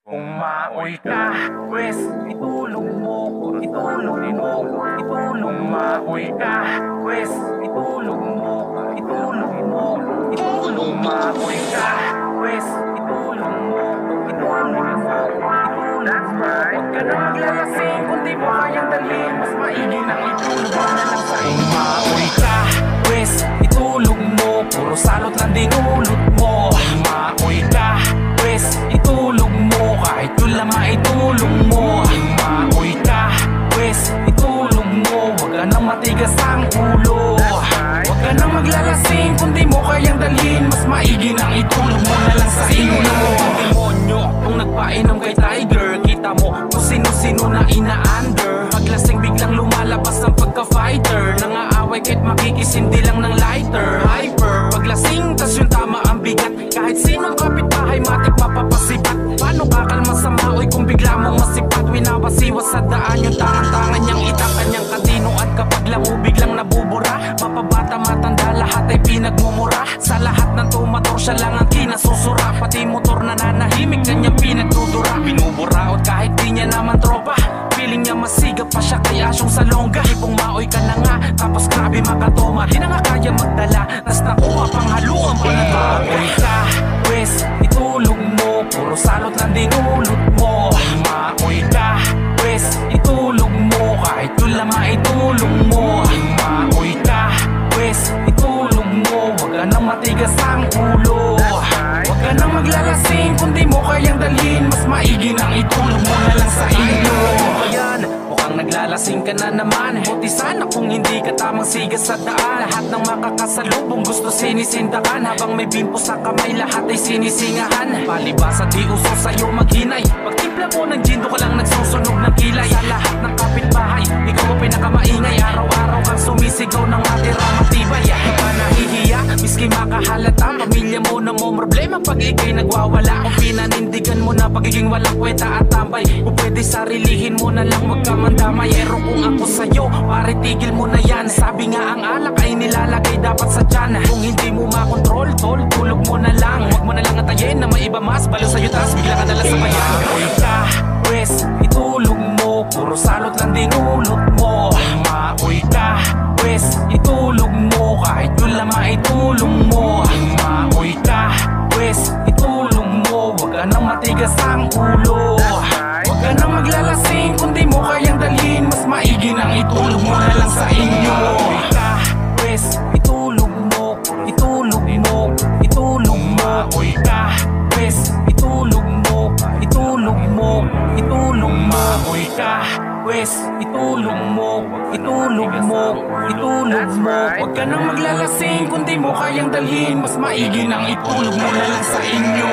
Kung maoy ka, pwes itulong mo, itulong mo, itulong. Maoy ka, pwes itulong mo, itulong mo, itulong. Maoy ka, pwes itulong mo, itulong mo, itulong. That's right. Huwag ka na maglalasing kung di mo kayang dalhin, mas maigi nang itulong mo na lang sa inyo. Maoy ka, pwes itulong mo, puro salot lang dinulot mo. Maoy ka, pwes itulong mo, kahit yun lang maitulong mo. Maoy ka, pwes itulong mo, huwag ka nang matigas ang ulo. Huwag ka nang maglalasing kung di mo kayang dalhin, mas maigi nang itulong mo na lang sa inyo. Ang demonyo kung nagpainom kay Tiger, kita mo kung sino-sino na ina-under. Paglasing biglang lumalabas ang pagka-fighter, nangaaway kahit makikisindi lang ng lighter. Hyper, paglasing tas yung tama ang bigat, kahit sinong kapitbahay matik mapapasipat. Paano kakalma sa maoy kung bigla mong masipat? Winawasiwas sa daan yung tangan-tangan niyang itak, kanyang katinuan kapag lang biglang nabubura. Mapabata matanda lahat ay pinagmumura, sa lahat ng tumator siya lang ang kinasusura. Pati motor na nanahimik kanyang pinagdudura. Binuburaot kahit di niya naman tropa, feeling niya masigap pa siya kay asyong salongga. Ibong maoy ka na nga, tapos grabe makatoma, di na nga kaya magdala, tas nakuha pang haluan pa na maoy ka, pwes itulong mo, puro salot lang dinulot mo. Maoy ka, pwes itulong mo, kahit yun lang maitulong mo. Maoy ka, pwes itulong mo, huwag ka nang matigas ang ulo. Huwag ka nang maglalasing kung di mo kayang dalhin, mas maigi nang itulong mo na lang sa inyo. Ayan, mukhang naglalasing ka na naman, buti sana kung hindi ka tamang sigas sa daan. Lahat ng makakasalubong gusto sinisindakan, habang may bimpo sa kamay lahat ay sinisingahan. Palibasa di uso sa'yo maghinay, pagtimpla mo ng gin ka lang nagsusunog ng kilay. Sa lahat ng kapitbahay, ikaw ang pinakamaingay, araw-araw kang sumisigaw ng matira matibay. Di ka nahihiya, miski makahalata, pamilya mo na mo problema pag ikay nagwawala. Kung pinanindigan mo na pagiging walang kwenta at tambay, kung pwede sarilihin mo na lang, wag ka mandamay. Ero kung ako sa'yo, pare tigil mo na yan. Sabi nga ang alak ay nilalagay dapat sa tiyan. Kung hindi mo makontrol, tol, tulog mo na lang. Huwag mo na lang atayin na may iba mas balo sa'yo, tas bigla ka dala sa bayan. Maoy ka, pwes itulong mo, puro salot lang dinulot mo. Maoy ka, pwes itulong mo, kahit yun lang maitulong mo. Maoy ka, pwes itulong mo, huwag ka nang matigas ang ulo. Huwag ka nang maglalasing kung di mo kayang dalhin, mas maigi nang itulong mo na lang sa inyo. Maoy ka, pwes itulong mo, itulong mo, itulong mo. Maoy ka, pwes itulong mo, itulong mo, itulong mo. Maoy ka, pwes itulong mo, itulong mo, itulong mo. Huwag ka nang maglalasing kung di mo kayang dalhin, mas maigi nang itulong mo na lang sa inyo.